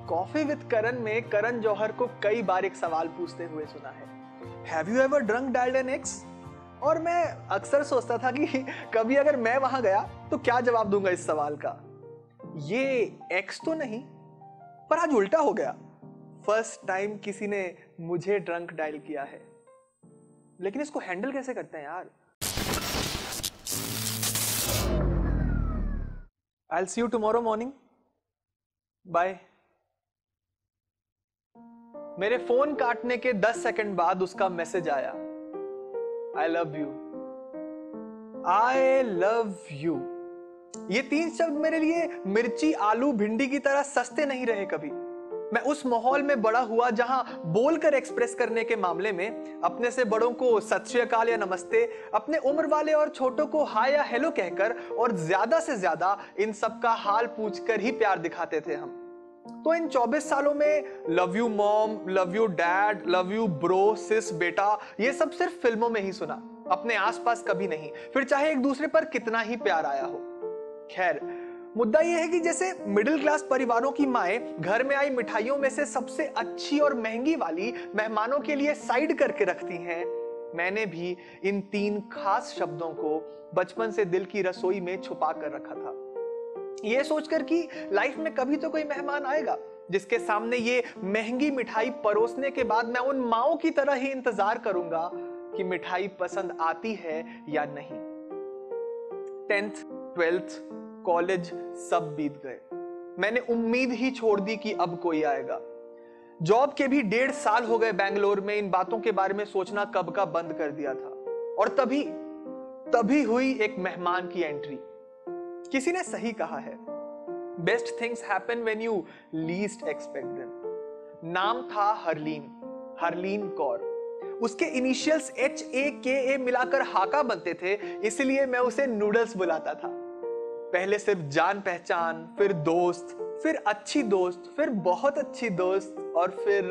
Coffee with करण में करण जौहर को कई बार एक सवाल पूछते हुए सुना है, have you ever drunk dialled an ex? और मैं अक्सर सोचता था कि कभी अगर मैं वहां गया तो क्या जवाब दूंगा इस सवाल का। ये एक्स तो नहीं, पर आज उल्टा हो गया। फर्स्ट टाइम किसी ने मुझे ड्रंक डायल किया है। लेकिन इसको हैंडल कैसे करते हैं यार? I'll see you tomorrow morning. Bye. मेरे फोन काटने के 10 सेकंड बाद उसका मैसेज आया, I love you. I love you. ये 3 शब्द मेरे लिए मिर्ची, आलू, भिंडी की तरह सस्ते नहीं रहे कभी। मैं उस माहौल में बड़ा हुआ जहां बोलकर एक्सप्रेस करने के मामले में अपने से बड़ों को सत श्री अकाल या नमस्ते, अपने उम्र वाले और छोटों को हाय या हेलो कहकर और ज्यादा से ज्यादा इन सबका हाल पूछकर ही प्यार दिखाते थे हम। तो इन 24 सालों में love you mom, love you dad, love you bro, sis, बेटा, ये सब सिर्फ फिल्मों में ही सुना, अपने आसपास कभी नहीं, फिर चाहे एक दूसरे पर कितना ही प्यार आया हो। खैर, मुद्दा यह है कि जैसे मिडिल क्लास परिवारों की माएं घर में आई मिठाइयों में से सबसे अच्छी और महंगी वाली मेहमानों के लिए साइड करके रखती हैं, मैंने भी इन 3 खास शब्दों को बचपन से दिल की रसोई में छुपा कर रखा था, ये सोचकर कि लाइफ में कभी तो कोई मेहमान आएगा जिसके सामने ये महंगी मिठाई परोसने के बाद मैं उन माओं की तरह ही इंतजार करूंगा कि मिठाई पसंद आती है या नहीं। 10th, 12th, कॉलेज सब बीत गए। मैंने उम्मीद ही छोड़ दी कि अब कोई आएगा। जॉब के भी 1.5 साल हो गए बेंगलोर में, इन बातों के बारे में सोचना कब का बंद कर दिया था। और तभी हुई एक मेहमान की एंट्री। किसी ने सही कहा है, best things happen when you least expect them. नाम था हरलीन कौर। उसके इनिशियल्स HAKA मिलाकर हाका बनते थे, इसलिए मैं उसे नूडल्स बुलाता था। पहले सिर्फ जान पहचान, फिर दोस्त, फिर अच्छी दोस्त, फिर बहुत अच्छी दोस्त, और फिर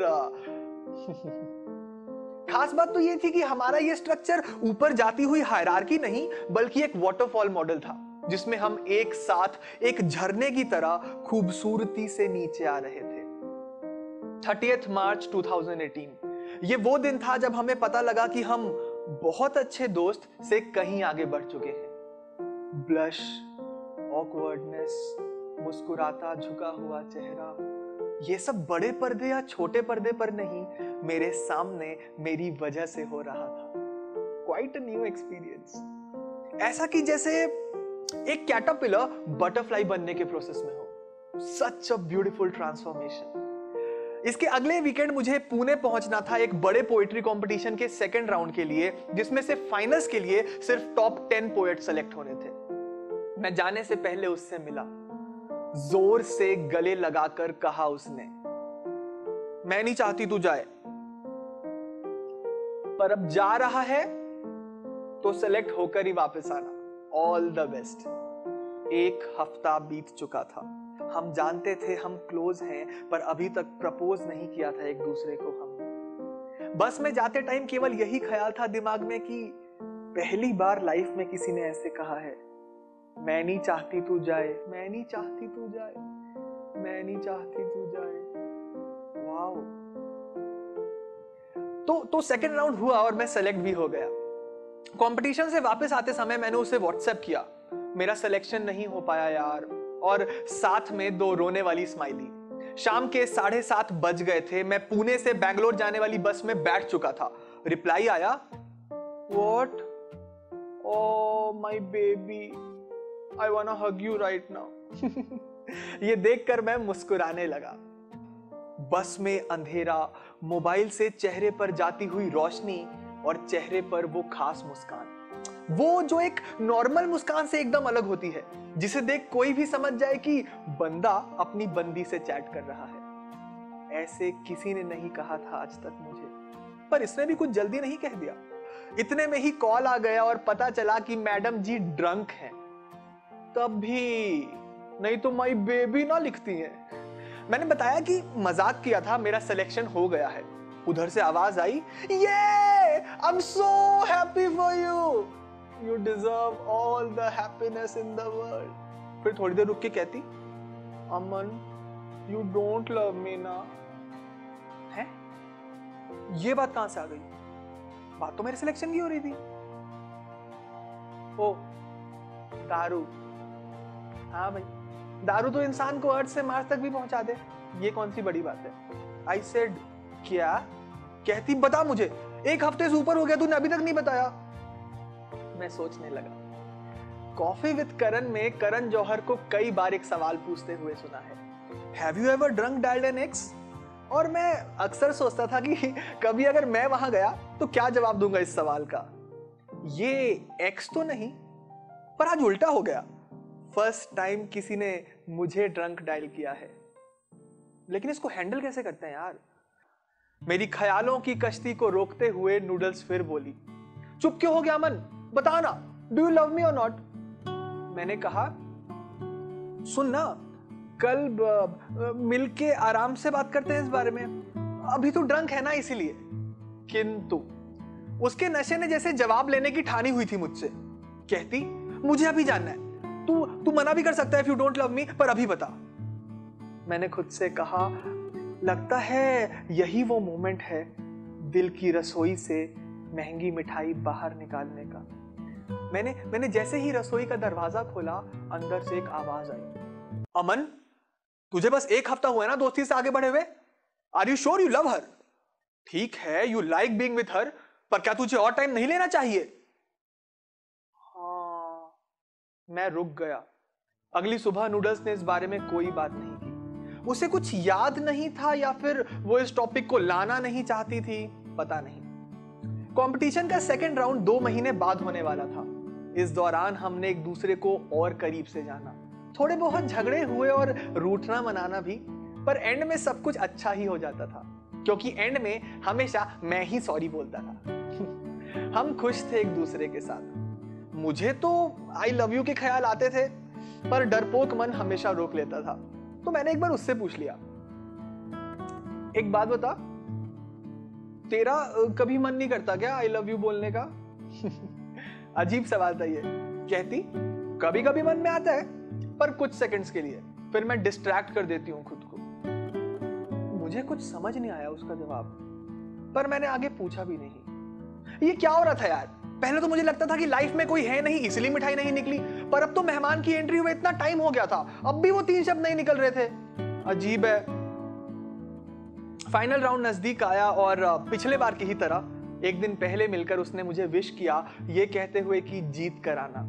खास बात तो यह थी कि हमारा यह स्ट्रक्चर ऊपर जाती हुई हायरार्की नहीं, बल्कि एक वाटरफॉल मॉडल था जिसमें हम एक साथ एक झरने की तरह खूबसूरती से नीचे आ रहे थे। 30th मार्च 2018 ये वो दिन था जब हमें पता लगा कि हम बहुत अच्छे दोस्त से कहीं आगे बढ़ चुके हैं। ब्लश, ऑकवर्डनेस, मुस्कुराता झुका हुआ चेहरा, ये सब बड़े पर्दे या छोटे पर्दे पर नहीं, मेरे सामने मेरी वजह से हो रहा था। Quite a new experience. ऐसा कि जैसे एक कैटरपिलर बटरफ्लाई बनने के प्रोसेस में हो। सच अ ब्यूटीफुल ट्रांसफॉर्मेशन। इसके अगले वीकेंड मुझे पुणे पहुंचना था एक बड़े पोएट्री कंपटीशन के 2nd राउंड के लिए, जिसमें से फाइनल्स के लिए सिर्फ टॉप 10 पोएट सेलेक्ट होने थे। मैं जाने से पहले उससे मिला। जोर से गले लगाकर कहा उसने, मैं नहीं चाहती तू जाए, पर अब जा रहा है तो सेलेक्ट होकर ही वापस आना। All the best. 1 हफ्ता बीत चुका था। हम जानते थे हम क्लोज हैं, पर अभी तक प्रपोज नहीं किया था एक दूसरे को हमने। बस में जाते टाइम केवल यही ख्याल था दिमाग में कि पहली बार लाइफ में किसी ने ऐसे कहा है, मैं नहीं चाहती तू जाए, मैं नहीं चाहती तू जाए, मैं नहीं चाहती तू जाए। वाओ। तो 2nd राउंड हुआ और मैं सेलेक्ट भी हो गया। कंपटीशन से वापस आते समय मैंने उसे व्हाट्सएप किया, मेरा सिलेक्शन नहीं हो पाया यार, और साथ में 2 रोने वाली स्माइली। शाम के 7:30 बज गए थे। मैं पुणे से बैंगलोर जाने वाली बस में बैठ चुका था। रिप्लाई आया, what? Oh my baby, I want to hug you right now. ये देखकर मैं मुस्कुराने लगा। बस में अंधेरा, मोबाइल से चेहरे पर जाती हुई रोशनी और चेहरे पर वो खास मुस्कान, वो जो एक नॉर्मल मुस्कान से एकदम अलग होती है, जिसे देख कोई भी समझ जाए कि बंदा अपनी बंदी से चैट कर रहा है। ऐसे किसी ने नहीं कहा था आज तक मुझे, पर इसने भी कुछ जल्दी नहीं कह दिया। इतने में ही कॉल आ गया और पता चला कि मैडम जी ड्रंक हैं। तब भी नहीं तो माई बेबी ना लिखती हैं। मैंने बताया कि मजाक किया था, मेरा सिलेक्शन हो गया है। उधर से आवाज आई, ये I am so happy for you, you deserve all the happiness in the world. फिर थोड़ी देर रुक के कहती, अमन यू डोंट लव मी ना। है ये बात कहां से आ गई? बात तो मेरे सिलेक्शन की हो रही थी। ओ दारू। हाँ भाई, दारू तो इंसान को अर्थ से मार्स तक भी पहुंचा दे, ये कौन सी बड़ी बात है? आई सेड क्या? कहती बता मुझे, 1 हफ्ते से ऊपर हो गया तूने अभी तक नहीं बताया। मैं सोचने लगा। कॉफी विद करण में करण जौहर को कई बार एक सवाल पूछते हुए सुना है, have you ever drunk dialled an ex? और मैं अक्सर सोचता था कि कभी अगर मैं वहां गया तो क्या जवाब दूंगा इस सवाल का। ये एक्स तो नहीं, पर आज उल्टा हो गया। फर्स्ट टाइम किसी ने मुझे ड्रंक डायल किया है। लेकिन इसको हैंडल कैसे करते हैं यार? मेरी ख्यालों की कश्ती को रोकते हुए नूडल्स फिर बोली, चुप क्यों हो गया अमन? बता ना, डू यू लव मी और नॉट? मैंने कहा, सुन ना, कल मिलके आराम से बात करते हैं इस बारे में, अभी तो ड्रंक है ना इसीलिए। किंतु उसके नशे ने जैसे जवाब लेने की ठानी हुई थी मुझसे। कहती, मुझे अभी जानना है, तू मना भी कर सकता है if you don't love me, पर अभी बता। मैंने खुद से कहा, लगता है यही वो मोमेंट है दिल की रसोई से महंगी मिठाई बाहर निकालने का। मैंने जैसे ही रसोई का दरवाजा खोला, अंदर से एक आवाज आई, अमन तुझे बस 1 हफ्ता हुआ है ना दोस्ती से आगे बढ़े हुए? Are you sure you love her? ठीक है, you like being with her, पर क्या तुझे और टाइम नहीं लेना चाहिए? हाँ, मैं रुक गया। अगली सुबह नूडल्स ने इस बारे में कोई बात नहीं की। उसे कुछ याद नहीं था या फिर वो इस टॉपिक को लाना नहीं चाहती थी, पता नहीं। कंपटीशन का सेकंड राउंड 2 महीने बाद होने वाला था। इस दौरान हमने एक दूसरे को और करीब से जाना। थोड़े बहुत झगड़े हुए और रूठना मनाना भी, पर एंड में सब कुछ अच्छा ही हो जाता था, क्योंकि एंड में हमेशा मैं ही सॉरी बोलता था। हम खुश थे एक दूसरे के साथ। मुझे तो आई लव यू के ख्याल आते थे, पर डरपोक मन हमेशा रोक लेता था। तो मैंने एक बार उससे पूछ लिया, एक बात बता, तेरा कभी मन नहीं करता क्या आई लव यू बोलने का? अजीब सवाल था ये। कहती, कभी कभी मन में आता है, पर कुछ सेकंड्स के लिए, फिर मैं डिस्ट्रैक्ट कर देती हूं खुद को। मुझे कुछ समझ नहीं आया उसका जवाब, पर मैंने आगे पूछा भी नहीं। ये क्या हो रहा था यार? पहले तो मुझे लगता था कि लाइफ में कोई है नहीं इसलिए मिठाई नहीं निकली, पर अब तो मेहमान की एंट्री हुए इतना टाइम हो गया था, अब भी वो 3 शब्द नहीं निकल रहे थे। अजीब है। फाइनल राउंड नजदीक आया और पिछले बार की ही तरह एक दिन पहले मिलकर उसने मुझे विश किया, ये कहते हुए कि जीत कर आना।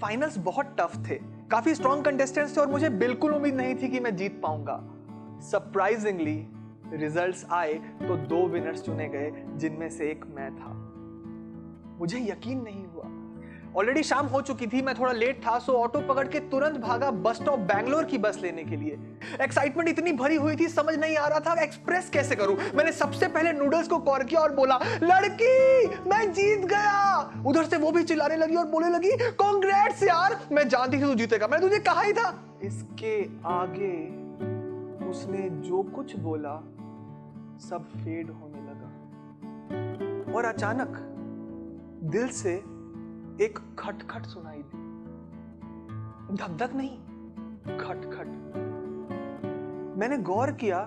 फाइनल्स बहुत टफ थे, काफी स्ट्रॉन्ग कंटेस्टेंट्स थे और मुझे बिल्कुल उम्मीद नहीं थी कि मैं जीत पाऊंगा। सरप्राइजिंगली रिजल्ट्स आए तो 2 विनर्स चुने गए, जिनमें से एक मैं था। मुझे यकीन नहीं हुआ। ऑलरेडी शाम हो चुकी थी, मैं थोड़ा लेट था, सो ऑटो पकड़ के तुरंत भागा बस स्टॉप बैंगलोर की बस लेने के लिए। एक्साइटमेंट इतनी भरी हुई थी, समझ नहीं आ रहा था एक्सप्रेस कैसे करूं। मैंने सबसे पहले नूडल्स को कॉल किया और बोला, लड़की मैं जीत गया। उधर से वो भी चिल्लाने लगी और बोलने लगी, कांग्रेट्स यार, मैं जानती थी तू जीतेगा, मैंने तुझे कहा ही था। इसके आगे उसने जो कुछ बोला सब फेड होने लगा और अचानक दिल से एक खटखट सुनाई दी। धक धक नहीं, खटखट। मैंने गौर किया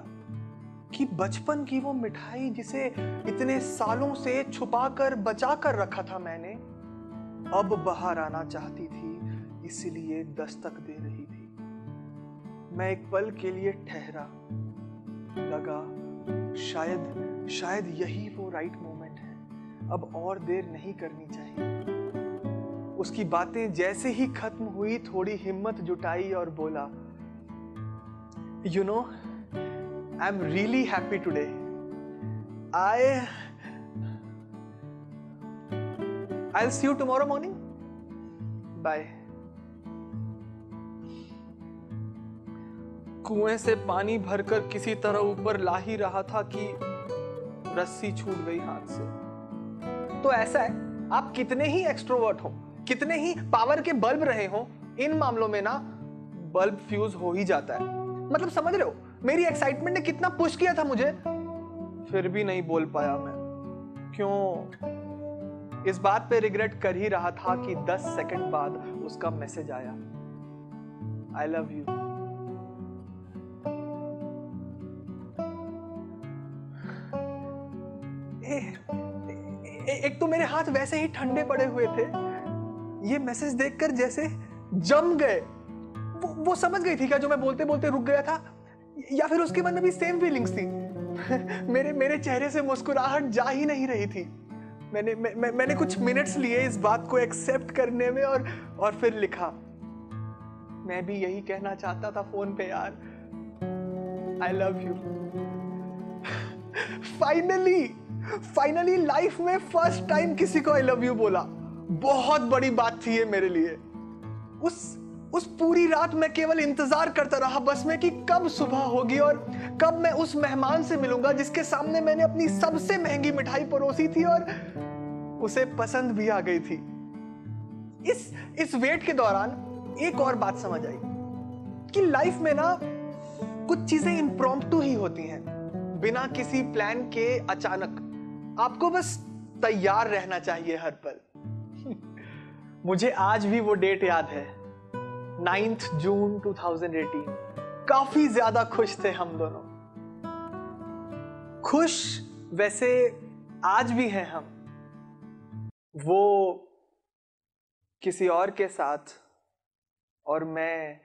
कि बचपन की वो मिठाई जिसे इतने सालों से छुपाकर बचाकर रखा था मैंने, अब बाहर आना चाहती थी, इसलिए दस्तक दे रही थी। मैं एक पल के लिए ठहरा, लगा शायद यही वो राइट मोमेंट है, अब और देर नहीं करनी चाहिए। उसकी बातें जैसे ही खत्म हुई, थोड़ी हिम्मत जुटाई और बोला, you know I am really happy today. I'll see you tomorrow morning. Bye. कुएं से पानी भरकर किसी तरह ऊपर ला ही रहा था कि रस्सी छूट गई हाथ से। तो ऐसा है, आप कितने ही एक्सट्रोवर्ट हो, कितने ही पावर के बल्ब रहे हो, इन मामलों में ना बल्ब फ्यूज हो ही जाता है। मतलब समझ रहे हो, मेरी एक्साइटमेंट ने कितना पुश किया था मुझे, फिर भी नहीं बोल पाया मैं। क्यों? इस बात पे रिग्रेट कर ही रहा था कि 10 सेकंड बाद उसका मैसेज आया, आई लव यू। एक तो मेरे हाथ वैसे ही ठंडे पड़े हुए थे, ये मैसेज देखकर जैसे जम गए। वो समझ गई थी क्या जो मैं बोलते बोलते रुक गया था, या फिर उसके मन में भी सेम फीलिंग्स थी? मेरे चेहरे से मुस्कुराहट जा ही नहीं रही थी। मैंने कुछ मिनट्स लिए इस बात को एक्सेप्ट करने में, और फिर लिखा, मैं भी यही कहना चाहता था फोन पे यार, I love you. Finally life में फर्स्ट टाइम किसी को आई लव यू बोला। बहुत बड़ी बात थी ये मेरे लिए। उस पूरी रात मैं केवल इंतजार करता रहा बस में कि कब सुबह होगी और कब मैं उस मेहमान से मिलूंगा जिसके सामने मैंने अपनी सबसे महंगी मिठाई परोसी थी और उसे पसंद भी आ गई थी। इस वेट के दौरान एक और बात समझ आई कि लाइफ में ना कुछ चीजें इम्प्रॉम्प्टू ही होती हैं, बिना किसी प्लान के अचानक। आपको बस तैयार रहना चाहिए हर पल। मुझे आज भी वो डेट याद है, 9 जून 2018। काफी ज्यादा खुश थे हम दोनों। खुश वैसे आज भी हैं हम, वो किसी और के साथ और मैं